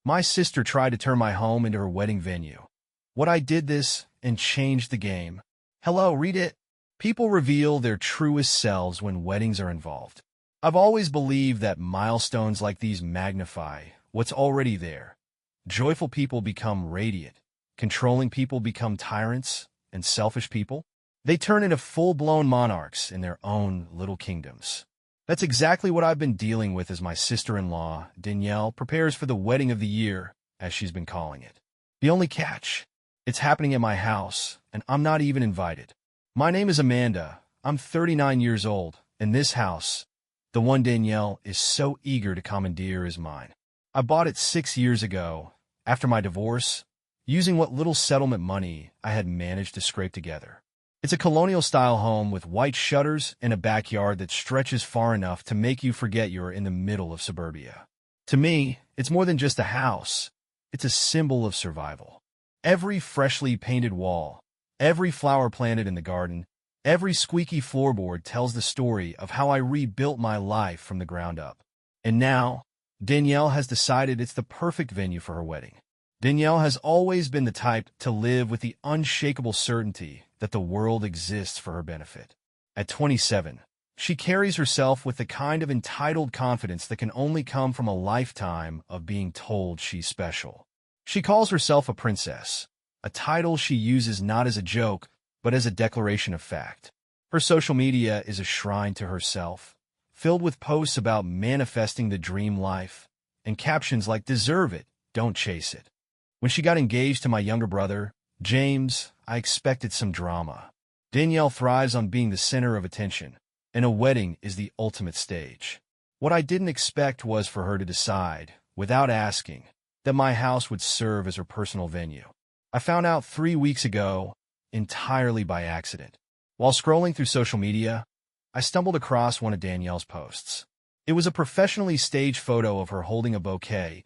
My sister tried to turn my home into her wedding venue. What I did this and changed the game. Hello, read it. People reveal their truest selves when weddings are involved. I've always believed that milestones like these magnify what's already there. Joyful people become radiant. Controlling people become tyrants, and selfish people, they turn into full-blown monarchs in their own little kingdoms. That's exactly what I've been dealing with as my sister-in-law, Danielle, prepares for the wedding of the year, as she's been calling it. The only catch, it's happening at my house, and I'm not even invited. My name is Amanda. I'm 39 years old, and this house, the one Danielle is so eager to commandeer, is mine. I bought it 6 years ago, after my divorce, using what little settlement money I had managed to scrape together. It's a colonial-style home with white shutters and a backyard that stretches far enough to make you forget you're in the middle of suburbia. To me, it's more than just a house. It's a symbol of survival. Every freshly painted wall, every flower planted in the garden, every squeaky floorboard tells the story of how I rebuilt my life from the ground up. And now, Danielle has decided it's the perfect venue for her wedding. Danielle has always been the type to live with the unshakable certainty that the world exists for her benefit. At 27, she carries herself with the kind of entitled confidence that can only come from a lifetime of being told she's special. She calls herself a princess, a title she uses not as a joke, but as a declaration of fact. Her social media is a shrine to herself, filled with posts about manifesting the dream life, and captions like "Deserve it, don't chase it." When she got engaged to my younger brother, James, I expected some drama. Danielle thrives on being the center of attention, and a wedding is the ultimate stage. What I didn't expect was for her to decide, without asking, that my house would serve as her personal venue. I found out 3 weeks ago, entirely by accident. While scrolling through social media, I stumbled across one of Danielle's posts. It was a professionally staged photo of her holding a bouquet,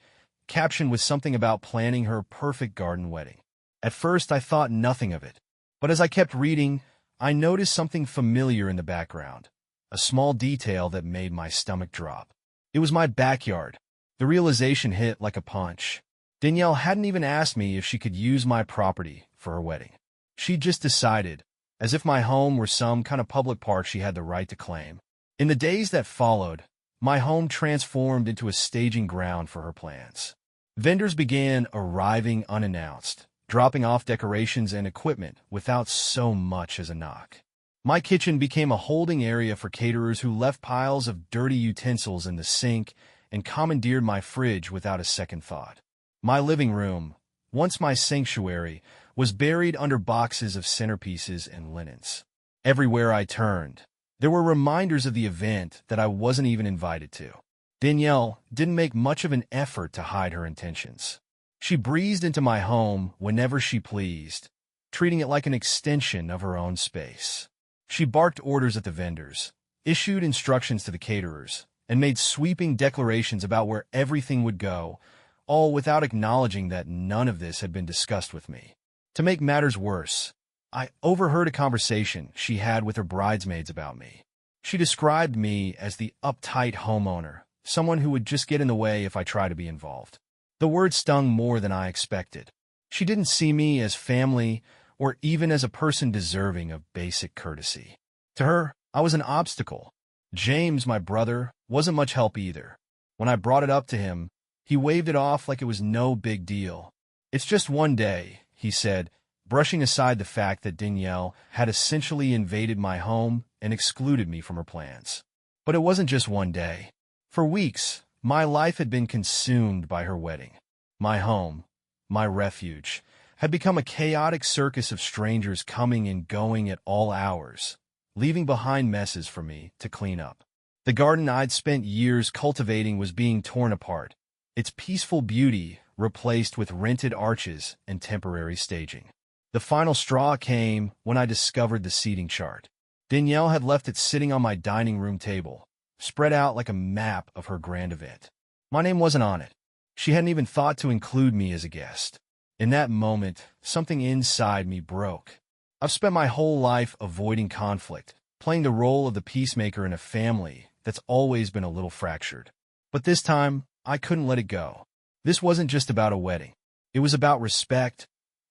captioned with something about planning her perfect garden wedding. At first, I thought nothing of it, but as I kept reading, I noticed something familiar in the background, a small detail that made my stomach drop. It was my backyard. The realization hit like a punch. Danielle hadn't even asked me if she could use my property for her wedding. She just decided, as if my home were some kind of public park she had the right to claim. In the days that followed, my home transformed into a staging ground for her plans. Vendors began arriving unannounced, dropping off decorations and equipment without so much as a knock. My kitchen became a holding area for caterers who left piles of dirty utensils in the sink and commandeered my fridge without a second thought. My living room, once my sanctuary, was buried under boxes of centerpieces and linens. Everywhere I turned, there were reminders of the event that I wasn't even invited to. Danielle didn't make much of an effort to hide her intentions. She breezed into my home whenever she pleased, treating it like an extension of her own space. She barked orders at the vendors, issued instructions to the caterers, and made sweeping declarations about where everything would go, all without acknowledging that none of this had been discussed with me. To make matters worse, I overheard a conversation she had with her bridesmaids about me. She described me as the uptight homeowner, someone who would just get in the way if I tried to be involved. The word stung more than I expected. She didn't see me as family or even as a person deserving of basic courtesy. To her, I was an obstacle. James, my brother, wasn't much help either. When I brought it up to him, he waved it off like it was no big deal. "It's just one day," he said, brushing aside the fact that Danielle had essentially invaded my home and excluded me from her plans. But it wasn't just one day. For weeks, my life had been consumed by her wedding. My home, my refuge, had become a chaotic circus of strangers coming and going at all hours, leaving behind messes for me to clean up. The garden I'd spent years cultivating was being torn apart, its peaceful beauty replaced with rented arches and temporary staging. The final straw came when I discovered the seating chart. Danielle had left it sitting on my dining room table, spread out like a map of her grand event. My name wasn't on it. She hadn't even thought to include me as a guest. In that moment, something inside me broke. I've spent my whole life avoiding conflict, playing the role of the peacemaker in a family that's always been a little fractured. But this time, I couldn't let it go. This wasn't just about a wedding. It was about respect,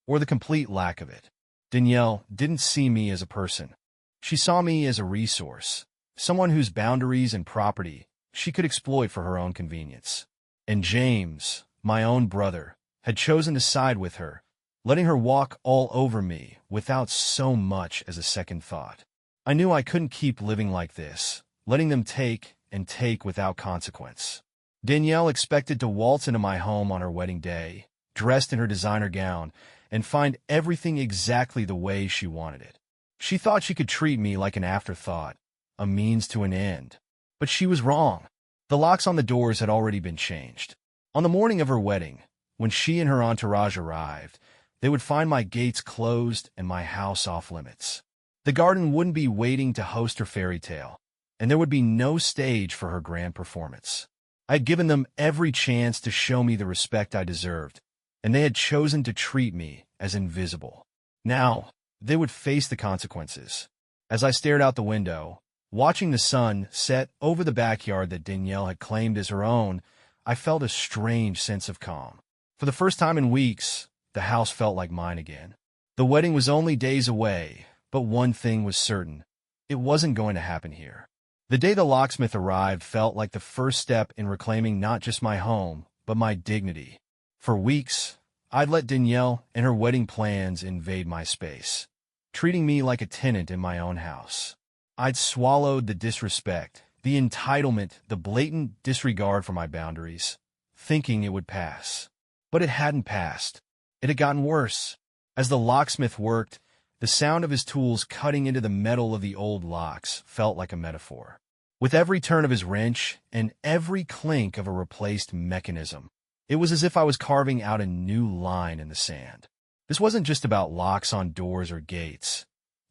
or the complete lack of it. Danielle didn't see me as a person. She saw me as a resource, someone whose boundaries and property she could exploit for her own convenience. And James, my own brother, had chosen to side with her, letting her walk all over me without so much as a second thought. I knew I couldn't keep living like this, letting them take and take without consequence. Danielle expected to waltz into my home on her wedding day, dressed in her designer gown, and find everything exactly the way she wanted it. She thought she could treat me like an afterthought, a means to an end. But she was wrong. The locks on the doors had already been changed. On the morning of her wedding, when she and her entourage arrived, they would find my gates closed and my house off limits. The garden wouldn't be waiting to host her fairy tale, and there would be no stage for her grand performance. I had given them every chance to show me the respect I deserved, and they had chosen to treat me as invisible. Now, they would face the consequences. As I stared out the window, watching the sun set over the backyard that Danielle had claimed as her own, I felt a strange sense of calm. For the first time in weeks, the house felt like mine again. The wedding was only days away, but one thing was certain. It wasn't going to happen here. The day the locksmith arrived felt like the first step in reclaiming not just my home, but my dignity. For weeks, I'd let Danielle and her wedding plans invade my space, treating me like a tenant in my own house. I'd swallowed the disrespect, the entitlement, the blatant disregard for my boundaries, thinking it would pass. But it hadn't passed. It had gotten worse. As the locksmith worked, the sound of his tools cutting into the metal of the old locks felt like a metaphor. With every turn of his wrench and every clink of a replaced mechanism, it was as if I was carving out a new line in the sand. This wasn't just about locks on doors or gates.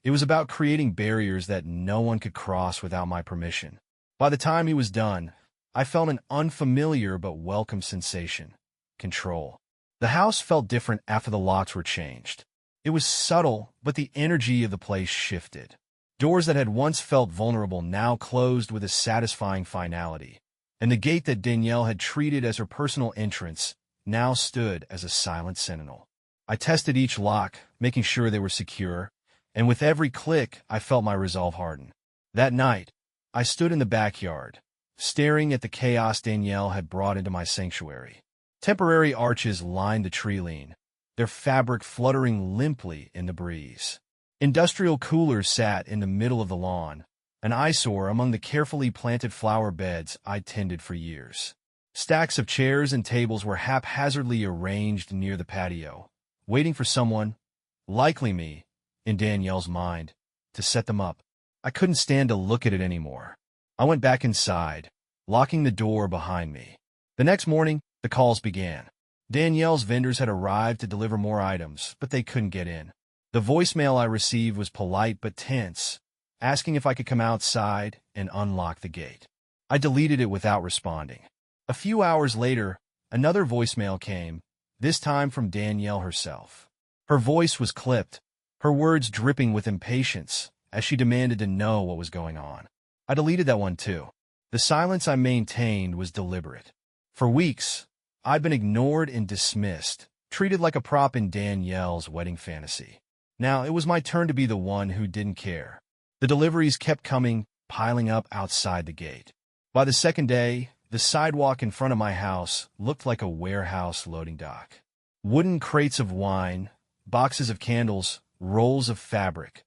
It was about creating barriers that no one could cross without my permission. By the time he was done, I felt an unfamiliar but welcome sensation: control. The house felt different after the locks were changed. It was subtle, but the energy of the place shifted. Doors that had once felt vulnerable now closed with a satisfying finality, and the gate that Danielle had treated as her personal entrance now stood as a silent sentinel. I tested each lock, making sure they were secure, and with every click, I felt my resolve harden. That night, I stood in the backyard, staring at the chaos Danielle had brought into my sanctuary. Temporary arches lined the tree line, their fabric fluttering limply in the breeze. Industrial coolers sat in the middle of the lawn, an eyesore among the carefully planted flower beds I'd tended for years. Stacks of chairs and tables were haphazardly arranged near the patio, waiting for someone, likely me, in Danielle's mind, to set them up. I couldn't stand to look at it anymore. I went back inside, locking the door behind me. The next morning, the calls began. Danielle's vendors had arrived to deliver more items, but they couldn't get in. The voicemail I received was polite but tense, asking if I could come outside and unlock the gate. I deleted it without responding. A few hours later, another voicemail came, this time from Danielle herself. Her voice was clipped, her words dripping with impatience as she demanded to know what was going on. I deleted that one too. The silence I maintained was deliberate. For weeks, I'd been ignored and dismissed, treated like a prop in Danielle's wedding fantasy. Now it was my turn to be the one who didn't care. The deliveries kept coming, piling up outside the gate. By the second day, the sidewalk in front of my house looked like a warehouse loading dock. Wooden crates of wine, boxes of candles, rolls of fabric,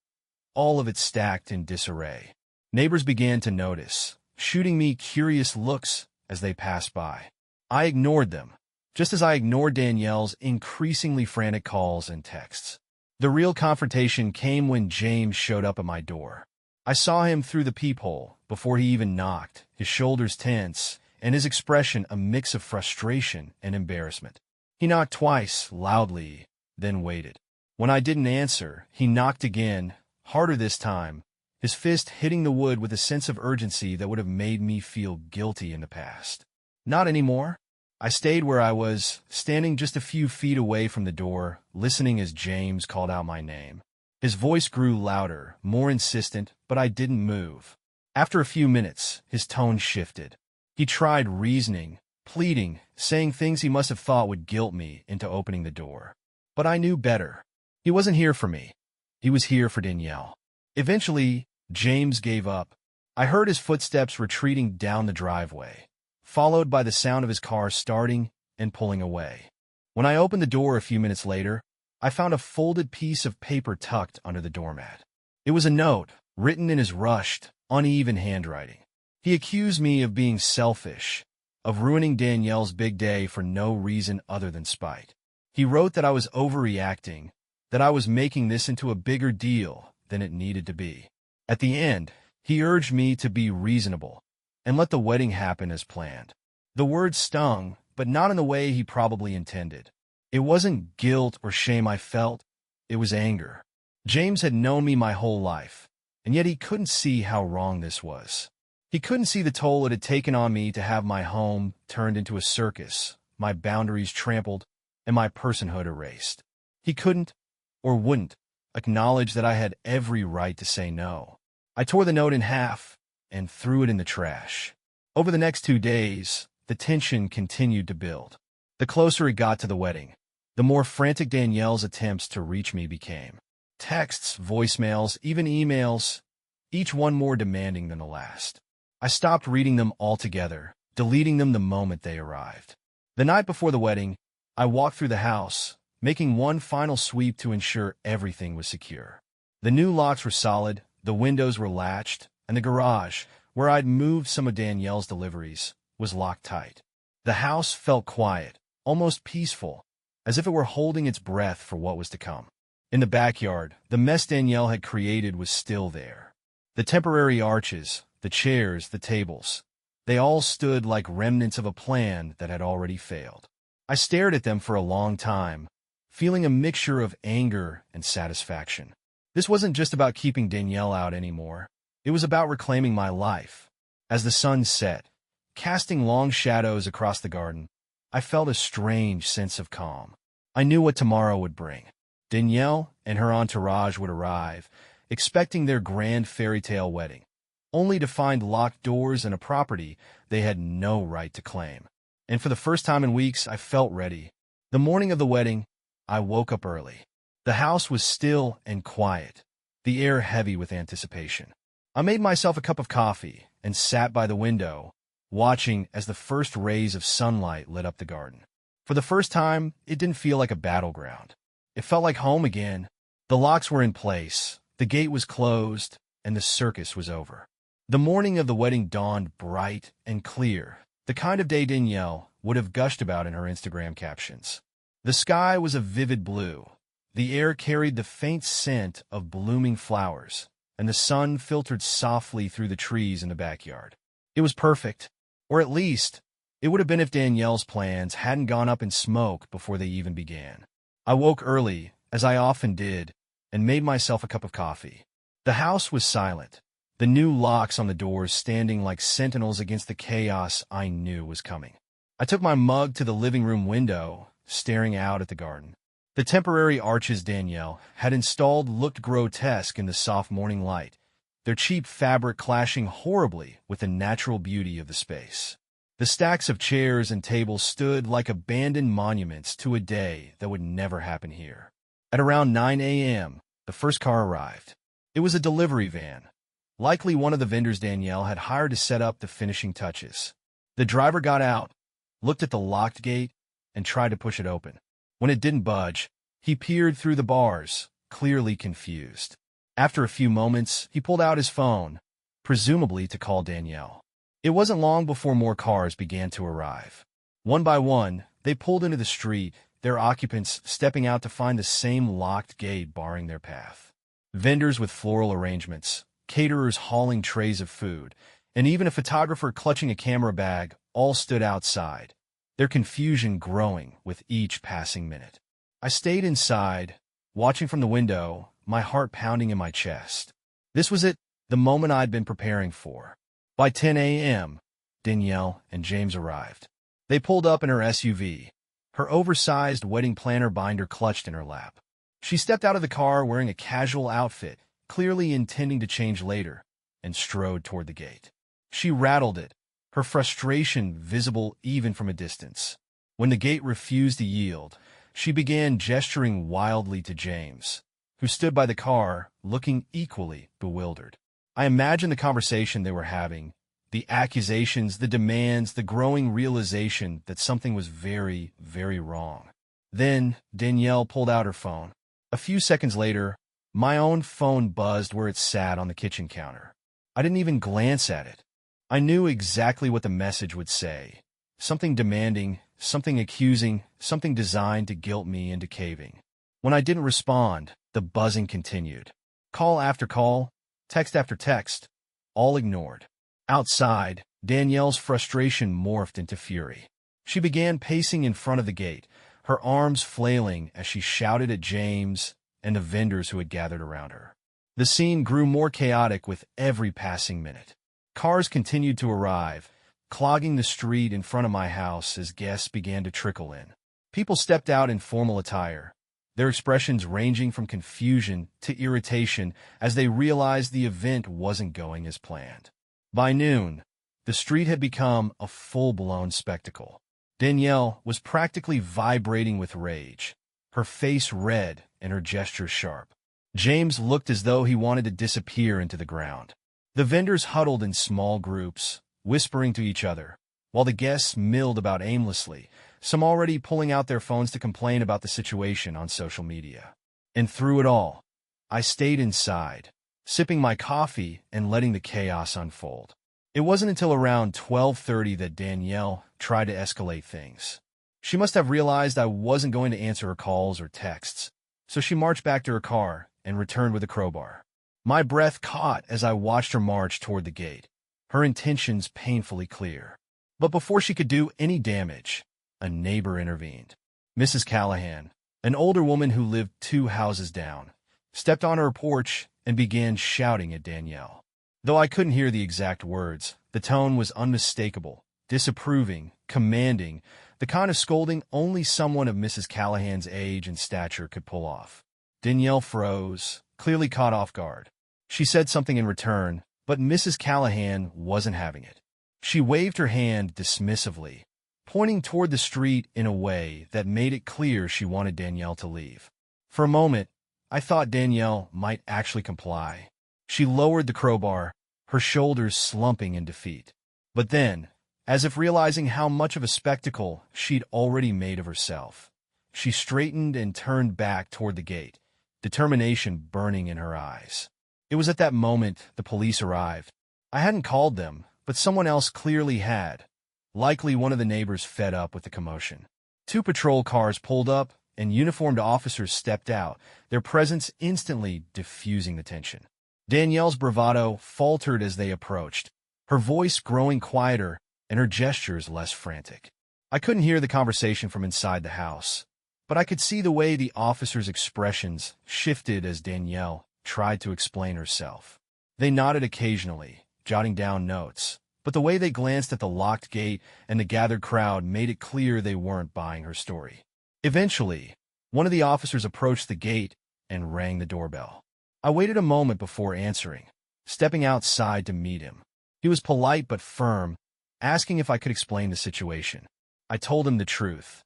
all of it stacked in disarray. Neighbors began to notice, shooting me curious looks as they passed by. I ignored them, just as I ignored Danielle's increasingly frantic calls and texts. The real confrontation came when James showed up at my door. I saw him through the peephole before he even knocked, his shoulders tense, and his expression a mix of frustration and embarrassment. He knocked twice, loudly, then waited. When I didn't answer, he knocked again, harder this time, his fist hitting the wood with a sense of urgency that would have made me feel guilty in the past. Not anymore. I stayed where I was, standing just a few feet away from the door, listening as James called out my name. His voice grew louder, more insistent, but I didn't move. After a few minutes, his tone shifted. He tried reasoning, pleading, saying things he must have thought would guilt me into opening the door. But I knew better. He wasn't here for me. He was here for Danielle. Eventually, James gave up. I heard his footsteps retreating down the driveway, followed by the sound of his car starting and pulling away. When I opened the door a few minutes later, I found a folded piece of paper tucked under the doormat. It was a note, written in his rushed, uneven handwriting. He accused me of being selfish, of ruining Danielle's big day for no reason other than spite. He wrote that I was overreacting, that I was making this into a bigger deal than it needed to be. At the end, he urged me to be reasonable and let the wedding happen as planned. The words stung, but not in the way he probably intended. It wasn't guilt or shame I felt, it was anger. James had known me my whole life, and yet he couldn't see how wrong this was. He couldn't see the toll it had taken on me to have my home turned into a circus, my boundaries trampled, and my personhood erased. He couldn't, or wouldn't, acknowledge that I had every right to say no. I tore the note in half and threw it in the trash. Over the next 2 days, the tension continued to build. The closer it got to the wedding, the more frantic Danielle's attempts to reach me became. Texts, voicemails, even emails, each one more demanding than the last. I stopped reading them altogether, deleting them the moment they arrived. The night before the wedding, I walked through the house, making one final sweep to ensure everything was secure. The new locks were solid, the windows were latched, and the garage, where I'd moved some of Danielle's deliveries, was locked tight. The house felt quiet, almost peaceful, as if it were holding its breath for what was to come. In the backyard, the mess Danielle had created was still there. The temporary arches, the chairs, the tables, they all stood like remnants of a plan that had already failed. I stared at them for a long time, feeling a mixture of anger and satisfaction. This wasn't just about keeping Danielle out anymore. It was about reclaiming my life. As the sun set, casting long shadows across the garden, I felt a strange sense of calm. I knew what tomorrow would bring. Danielle and her entourage would arrive, expecting their grand fairy tale wedding, only to find locked doors and a property they had no right to claim. And for the first time in weeks, I felt ready. The morning of the wedding, I woke up early. The house was still and quiet, the air heavy with anticipation. I made myself a cup of coffee and sat by the window, watching as the first rays of sunlight lit up the garden. For the first time, it didn't feel like a battleground. It felt like home again. The locks were in place, the gate was closed, and the circus was over. The morning of the wedding dawned bright and clear, the kind of day Danielle would have gushed about in her Instagram captions. The sky was a vivid blue. The air carried the faint scent of blooming flowers, and the sun filtered softly through the trees in the backyard. It was perfect, or at least, it would have been if Danielle's plans hadn't gone up in smoke before they even began. I woke early, as I often did, and made myself a cup of coffee. The house was silent, the new locks on the doors standing like sentinels against the chaos I knew was coming. I took my mug to the living room window, staring out at the garden. The temporary arches Danielle had installed looked grotesque in the soft morning light, their cheap fabric clashing horribly with the natural beauty of the space. The stacks of chairs and tables stood like abandoned monuments to a day that would never happen here. At around 9 a.m., the first car arrived. It was a delivery van, likely one of the vendors Danielle had hired to set up the finishing touches. The driver got out, looked at the locked gate, and tried to push it open. When it didn't budge, he peered through the bars, clearly confused. After a few moments, he pulled out his phone, presumably to call Danielle. It wasn't long before more cars began to arrive. One by one, they pulled into the street, their occupants stepping out to find the same locked gate barring their path. Vendors with floral arrangements, caterers hauling trays of food, and even a photographer clutching a camera bag all stood outside, their confusion growing with each passing minute. I stayed inside, watching from the window, my heart pounding in my chest. This was it, the moment I'd been preparing for. By 10 a.m., Danielle and James arrived. They pulled up in her SUV, her oversized wedding planner binder clutched in her lap. She stepped out of the car wearing a casual outfit, clearly intending to change later, and strode toward the gate. She rattled it, her frustration visible even from a distance. When the gate refused to yield, she began gesturing wildly to James, who stood by the car, looking equally bewildered. I imagined the conversation they were having, the accusations, the demands, the growing realization that something was very, very wrong. Then Danielle pulled out her phone. A few seconds later, my own phone buzzed where it sat on the kitchen counter. I didn't even glance at it. I knew exactly what the message would say. Something demanding, something accusing, something designed to guilt me into caving. When I didn't respond, the buzzing continued. Call after call, text after text, all ignored. Outside, Danielle's frustration morphed into fury. She began pacing in front of the gate, her arms flailing as she shouted at James and the vendors who had gathered around her. The scene grew more chaotic with every passing minute. Cars continued to arrive, clogging the street in front of my house as guests began to trickle in. People stepped out in formal attire, their expressions ranging from confusion to irritation as they realized the event wasn't going as planned. By noon, the street had become a full-blown spectacle. Danielle was practically vibrating with rage, her face red and her gestures sharp. James looked as though he wanted to disappear into the ground. The vendors huddled in small groups, whispering to each other, while the guests milled about aimlessly, some already pulling out their phones to complain about the situation on social media. And through it all, I stayed inside, sipping my coffee and letting the chaos unfold. It wasn't until around 12:30 that Danielle tried to escalate things. She must have realized I wasn't going to answer her calls or texts, so she marched back to her car and returned with a crowbar. My breath caught as I watched her march toward the gate, her intentions painfully clear. But before she could do any damage, a neighbor intervened. Mrs. Callahan, an older woman who lived 2 houses down, stepped on her porch and began shouting at Danielle. Though I couldn't hear the exact words, the tone was unmistakable, disapproving, commanding, the kind of scolding only someone of Mrs. Callahan's age and stature could pull off. Danielle froze, clearly caught off guard. She said something in return, but Mrs. Callahan wasn't having it. She waved her hand dismissively, pointing toward the street in a way that made it clear she wanted Danielle to leave. For a moment, I thought Danielle might actually comply. She lowered the crowbar, her shoulders slumping in defeat. But then, as if realizing how much of a spectacle she'd already made of herself, she straightened and turned back toward the gate, determination burning in her eyes. It was at that moment the police arrived. I hadn't called them, but someone else clearly had, likely one of the neighbors fed up with the commotion. 2 patrol cars pulled up, and uniformed officers stepped out, their presence instantly diffusing the tension. Danielle's bravado faltered as they approached, her voice growing quieter and her gestures less frantic. I couldn't hear the conversation from inside the house, but I could see the way the officers' expressions shifted as Danielle tried to explain herself. They nodded occasionally, jotting down notes, but the way they glanced at the locked gate and the gathered crowd made it clear they weren't buying her story. Eventually, one of the officers approached the gate and rang the doorbell. I waited a moment before answering, stepping outside to meet him. He was polite but firm, asking if I could explain the situation. I told him the truth,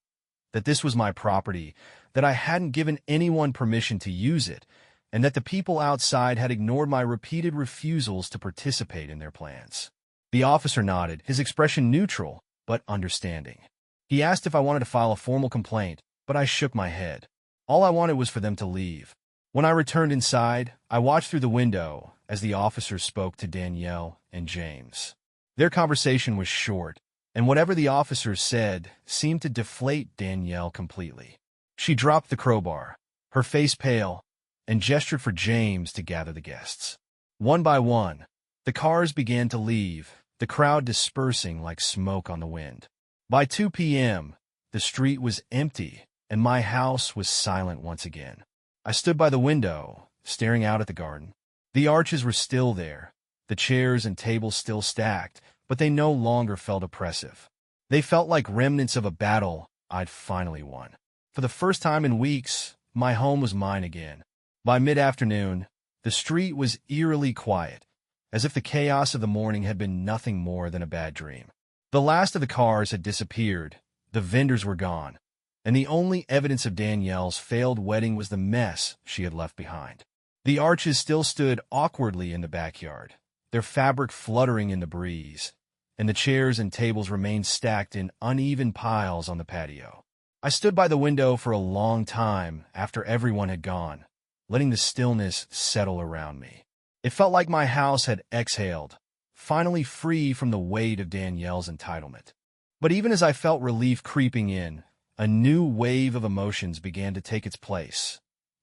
that this was my property, that I hadn't given anyone permission to use it, and that the people outside had ignored my repeated refusals to participate in their plans. The officer nodded, his expression neutral but understanding. He asked if I wanted to file a formal complaint, but I shook my head. All I wanted was for them to leave. When I returned inside, I watched through the window as the officers spoke to Danielle and James. Their conversation was short, and whatever the officers said seemed to deflate Danielle completely. She dropped the crowbar, her face pale, and gestured for James to gather the guests. One by one, the cars began to leave, the crowd dispersing like smoke on the wind. By 2 p.m., the street was empty, and my house was silent once again. I stood by the window, staring out at the garden. The arches were still there, the chairs and tables still stacked, but they no longer felt oppressive. They felt like remnants of a battle I'd finally won. For the first time in weeks, my home was mine again. By mid-afternoon, the street was eerily quiet, as if the chaos of the morning had been nothing more than a bad dream. The last of the cars had disappeared, the vendors were gone, and the only evidence of Danielle's failed wedding was the mess she had left behind. The arches still stood awkwardly in the backyard, their fabric fluttering in the breeze, and the chairs and tables remained stacked in uneven piles on the patio. I stood by the window for a long time after everyone had gone, letting the stillness settle around me. It felt like my house had exhaled, finally free from the weight of Danielle's entitlement. But even as I felt relief creeping in, a new wave of emotions began to take its place.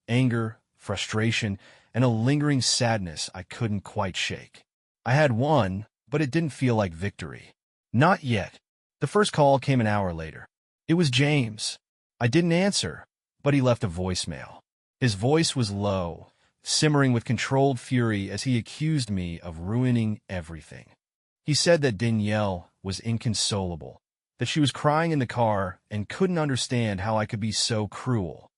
Anger, frustration, and a lingering sadness I couldn't quite shake. I had won, but it didn't feel like victory. Not yet. The first call came an hour later. It was James. I didn't answer, but he left a voicemail. His voice was low, simmering with controlled fury as he accused me of ruining everything. He said that Danielle was inconsolable, that she was crying in the car and couldn't understand how I could be so cruel.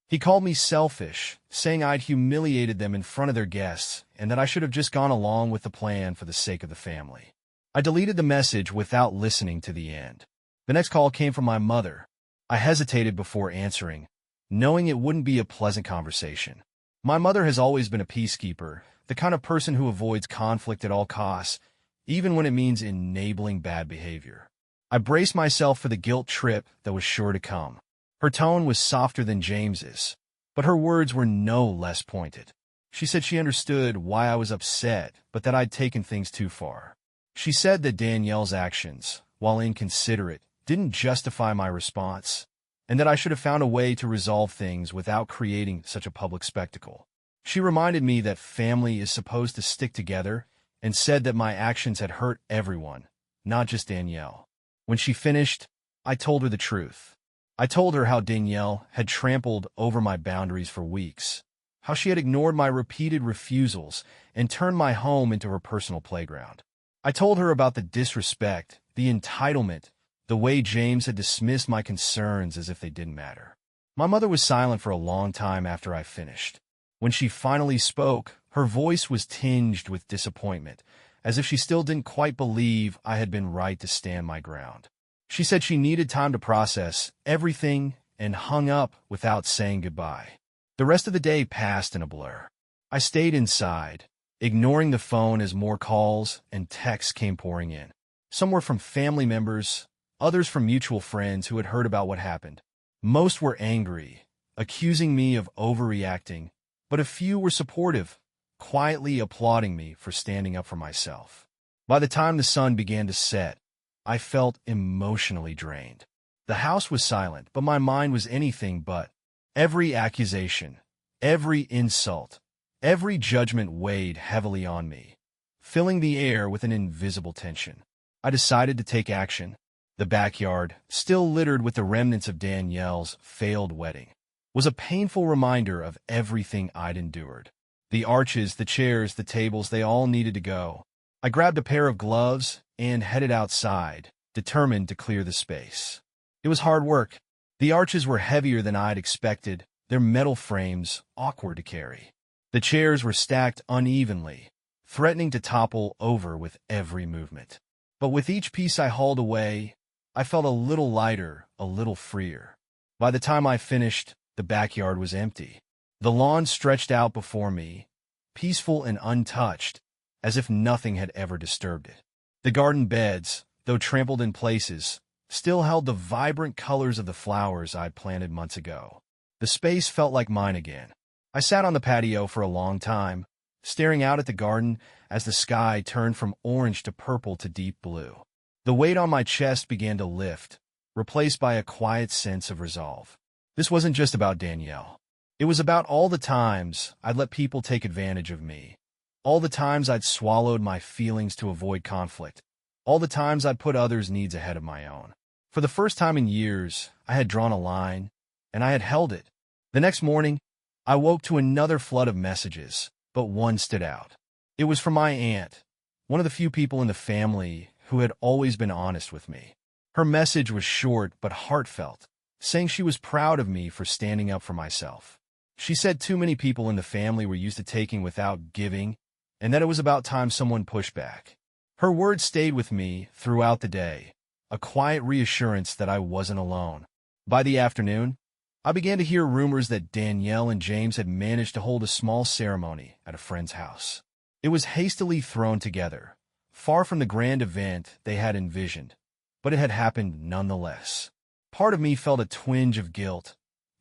He called me selfish, saying I'd humiliated them in front of their guests and that I should have just gone along with the plan for the sake of the family. I deleted the message without listening to the end. The next call came from my mother. I hesitated before answering, knowing it wouldn't be a pleasant conversation. My mother has always been a peacekeeper, the kind of person who avoids conflict at all costs, even when it means enabling bad behavior. I braced myself for the guilt trip that was sure to come. Her tone was softer than James's, but her words were no less pointed. She said she understood why I was upset, but that I'd taken things too far. She said that Danielle's actions, while inconsiderate, didn't justify my response, and that I should have found a way to resolve things without creating such a public spectacle. She reminded me that family is supposed to stick together and said that my actions had hurt everyone, not just Danielle. When she finished, I told her the truth. I told her how Danielle had trampled over my boundaries for weeks, how she had ignored my repeated refusals and turned my home into her personal playground. I told her about the disrespect, the entitlement, the way James had dismissed my concerns as if they didn't matter. My mother was silent for a long time after I finished. When she finally spoke, her voice was tinged with disappointment, as if she still didn't quite believe I had been right to stand my ground. She said she needed time to process everything and hung up without saying goodbye. The rest of the day passed in a blur. I stayed inside, ignoring the phone as more calls and texts came pouring in. Some were from family members, others from mutual friends who had heard about what happened. Most were angry, accusing me of overreacting, but a few were supportive, quietly applauding me for standing up for myself. By the time the sun began to set, I felt emotionally drained. The house was silent, but my mind was anything but. Every accusation, every insult, every judgment weighed heavily on me, filling the air with an invisible tension. I decided to take action. The backyard, still littered with the remnants of Danielle's failed wedding, was a painful reminder of everything I'd endured. The arches, the chairs, the tables, they all needed to go. I grabbed a pair of gloves and headed outside, determined to clear the space. It was hard work. The arches were heavier than I'd expected, their metal frames awkward to carry. The chairs were stacked unevenly, threatening to topple over with every movement. But with each piece I hauled away, I felt a little lighter, a little freer. By the time I finished, the backyard was empty. The lawn stretched out before me, peaceful and untouched, as if nothing had ever disturbed it. The garden beds, though trampled in places, still held the vibrant colors of the flowers I'd planted months ago. The space felt like mine again. I sat on the patio for a long time, staring out at the garden as the sky turned from orange to purple to deep blue. The weight on my chest began to lift, replaced by a quiet sense of resolve. This wasn't just about Danielle. It was about all the times I'd let people take advantage of me, all the times I'd swallowed my feelings to avoid conflict, all the times I'd put others' needs ahead of my own. For the first time in years, I had drawn a line, and I had held it. The next morning, I woke to another flood of messages, but one stood out. It was from my aunt, one of the few people in the family who had always been honest with me. Her message was short but heartfelt, saying she was proud of me for standing up for myself. She said too many people in the family were used to taking without giving, and that it was about time someone pushed back. Her words stayed with me throughout the day, a quiet reassurance that I wasn't alone. By the afternoon, I began to hear rumors that Danielle and James had managed to hold a small ceremony at a friend's house. It was hastily thrown together, far from the grand event they had envisioned, but it had happened nonetheless. Part of me felt a twinge of guilt,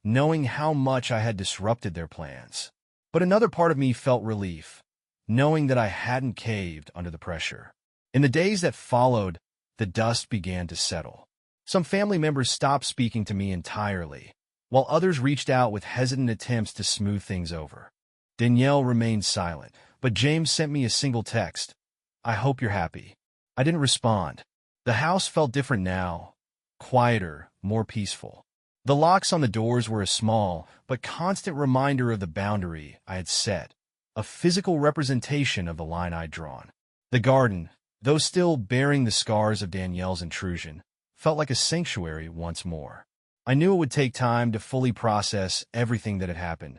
knowing how much I had disrupted their plans. But another part of me felt relief, knowing that I hadn't caved under the pressure. In the days that followed, the dust began to settle. Some family members stopped speaking to me entirely, while others reached out with hesitant attempts to smooth things over. Danielle remained silent, but James sent me a single text. "I hope you're happy." I didn't respond. The house felt different now, quieter, more peaceful. The locks on the doors were a small but constant reminder of the boundary I had set, a physical representation of the line I'd drawn. The garden, though still bearing the scars of Danielle's intrusion, felt like a sanctuary once more. I knew it would take time to fully process everything that had happened,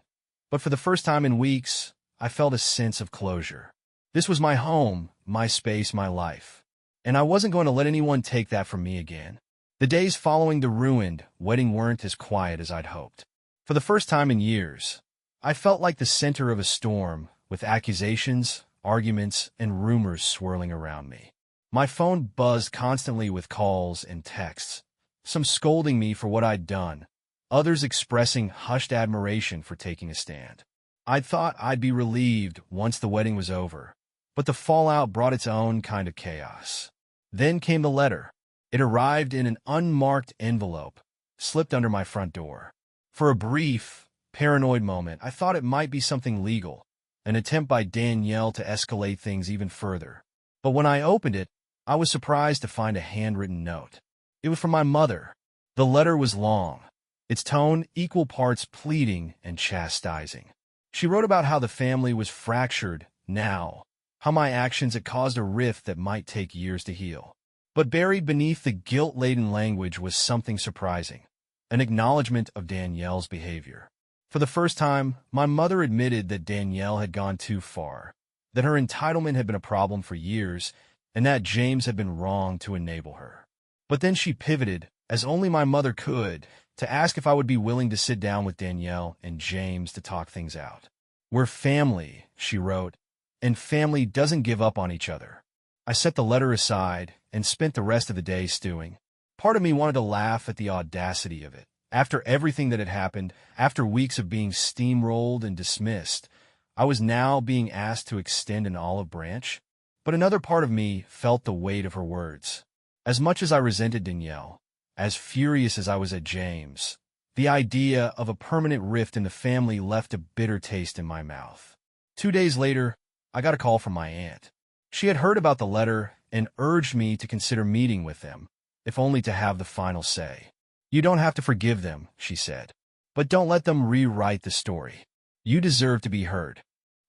but for the first time in weeks, I felt a sense of closure. This was my home, my space, my life, and I wasn't going to let anyone take that from me again. The days following the ruined wedding weren't as quiet as I'd hoped. For the first time in years, I felt like the center of a storm, with accusations, arguments, and rumors swirling around me. My phone buzzed constantly with calls and texts, some scolding me for what I'd done, others expressing hushed admiration for taking a stand. I'd thought I'd be relieved once the wedding was over, but the fallout brought its own kind of chaos. Then came the letter. It arrived in an unmarked envelope, slipped under my front door. For a brief, paranoid moment, I thought it might be something legal, an attempt by Danielle to escalate things even further. But when I opened it, I was surprised to find a handwritten note. It was from my mother. The letter was long, its tone equal parts pleading and chastising. She wrote about how the family was fractured now, how my actions had caused a rift that might take years to heal. But buried beneath the guilt-laden language was something surprising, an acknowledgement of Danielle's behavior. For the first time, my mother admitted that Danielle had gone too far, that her entitlement had been a problem for years, and that James had been wrong to enable her. But then she pivoted, as only my mother could, to ask if I would be willing to sit down with Danielle and James to talk things out. "We're family," she wrote, "and family doesn't give up on each other." I set the letter aside and spent the rest of the day stewing. Part of me wanted to laugh at the audacity of it. After everything that had happened, after weeks of being steamrolled and dismissed, I was now being asked to extend an olive branch. But another part of me felt the weight of her words. As much as I resented Danielle, as furious as I was at James, the idea of a permanent rift in the family left a bitter taste in my mouth. 2 days later, I got a call from my aunt. She had heard about the letter and urged me to consider meeting with them, if only to have the final say. "You don't have to forgive them," she said, "but don't let them rewrite the story. You deserve to be heard."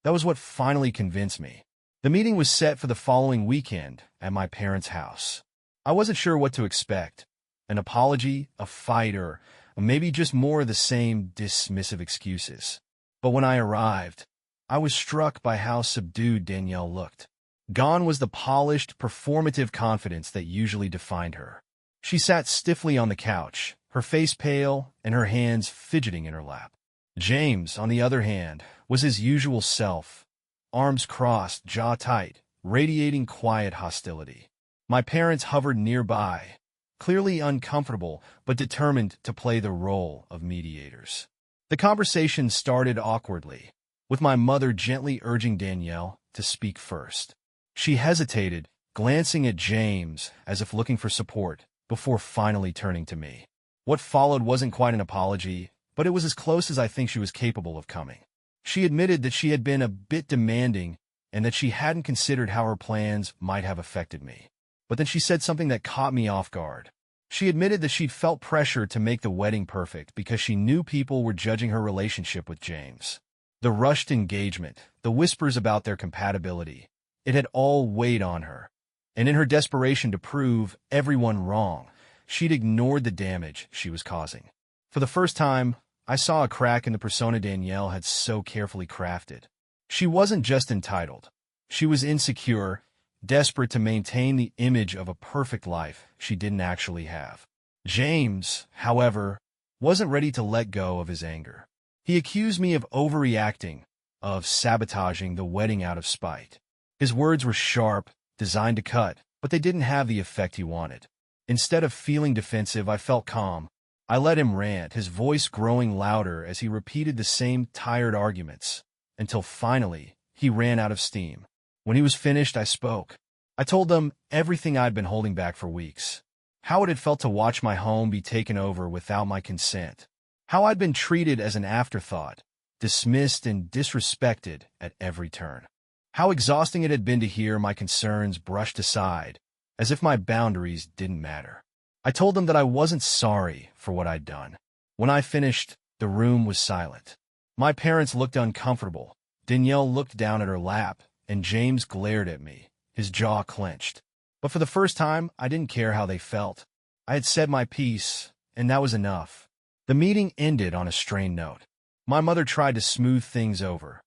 That was what finally convinced me. The meeting was set for the following weekend at my parents' house. I wasn't sure what to expect, an apology, a fight, or maybe just more of the same dismissive excuses. But when I arrived, I was struck by how subdued Danielle looked. Gone was the polished, performative confidence that usually defined her. She sat stiffly on the couch, her face pale and her hands fidgeting in her lap. James, on the other hand, was his usual self, arms crossed, jaw tight, radiating quiet hostility. My parents hovered nearby, clearly uncomfortable but determined to play the role of mediators. The conversation started awkwardly, with my mother gently urging Danielle to speak first. She hesitated, glancing at James as if looking for support, before finally turning to me. What followed wasn't quite an apology, but it was as close as I think she was capable of coming. She admitted that she had been a bit demanding and that she hadn't considered how her plans might have affected me. But then she said something that caught me off guard. She admitted that she'd felt pressure to make the wedding perfect because she knew people were judging her relationship with James. The rushed engagement, the whispers about their compatibility, it had all weighed on her. And in her desperation to prove everyone wrong, she'd ignored the damage she was causing. For the first time, I saw a crack in the persona Danielle had so carefully crafted. She wasn't just entitled. She was insecure, desperate to maintain the image of a perfect life she didn't actually have. James, however, wasn't ready to let go of his anger. He accused me of overreacting, of sabotaging the wedding out of spite. His words were sharp, designed to cut, but they didn't have the effect he wanted. Instead of feeling defensive, I felt calm. I let him rant, his voice growing louder as he repeated the same tired arguments, until finally he ran out of steam. When he was finished, I spoke. I told them everything I'd been holding back for weeks. How it had felt to watch my home be taken over without my consent. How I'd been treated as an afterthought, dismissed and disrespected at every turn. How exhausting it had been to hear my concerns brushed aside, as if my boundaries didn't matter. I told them that I wasn't sorry for what I'd done. When I finished, the room was silent. My parents looked uncomfortable. Danielle looked down at her lap, and James glared at me, his jaw clenched. But for the first time, I didn't care how they felt. I had said my piece, and that was enough. The meeting ended on a strained note. My mother tried to smooth things over,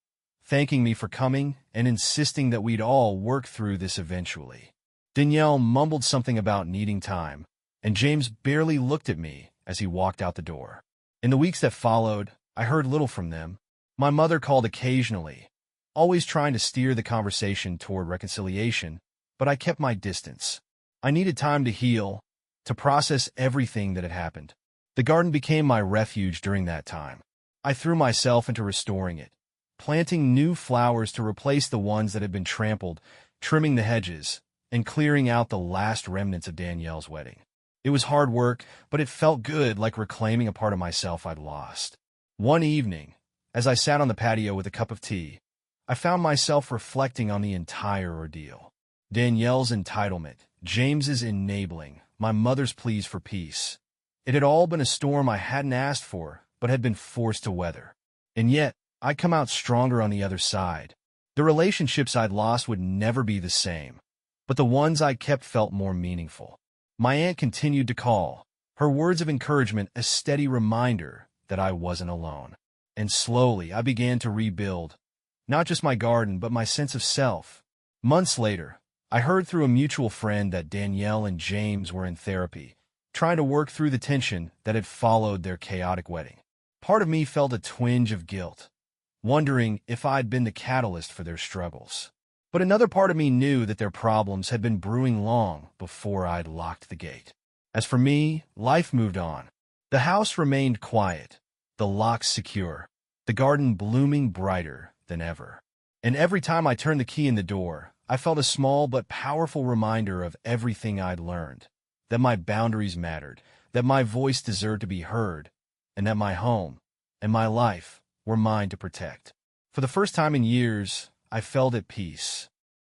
thanking me for coming and insisting that we'd all work through this eventually. Danielle mumbled something about needing time, and James barely looked at me as he walked out the door. In the weeks that followed, I heard little from them. My mother called occasionally, always trying to steer the conversation toward reconciliation, but I kept my distance. I needed time to heal, to process everything that had happened. The garden became my refuge during that time. I threw myself into restoring it, planting new flowers to replace the ones that had been trampled, trimming the hedges, and clearing out the last remnants of Danielle's wedding. It was hard work, but it felt good, like reclaiming a part of myself I'd lost. One evening, as I sat on the patio with a cup of tea, I found myself reflecting on the entire ordeal. Danielle's entitlement, James's enabling, my mother's pleas for peace. It had all been a storm I hadn't asked for, but had been forced to weather. And yet, I'd come out stronger on the other side. The relationships I'd lost would never be the same, but the ones I kept felt more meaningful. My aunt continued to call, her words of encouragement a steady reminder that I wasn't alone. And slowly, I began to rebuild, not just my garden, but my sense of self. Months later, I heard through a mutual friend that Danielle and James were in therapy, trying to work through the tension that had followed their chaotic wedding. Part of me felt a twinge of guilt, wondering if I'd been the catalyst for their struggles. But another part of me knew that their problems had been brewing long before I'd locked the gate. As for me, life moved on. The house remained quiet, the locks secure, the garden blooming brighter than ever. And every time I turned the key in the door, I felt a small but powerful reminder of everything I'd learned, that my boundaries mattered, that my voice deserved to be heard, and that my home and my life were mine to protect. For the first time in years, I felt at peace.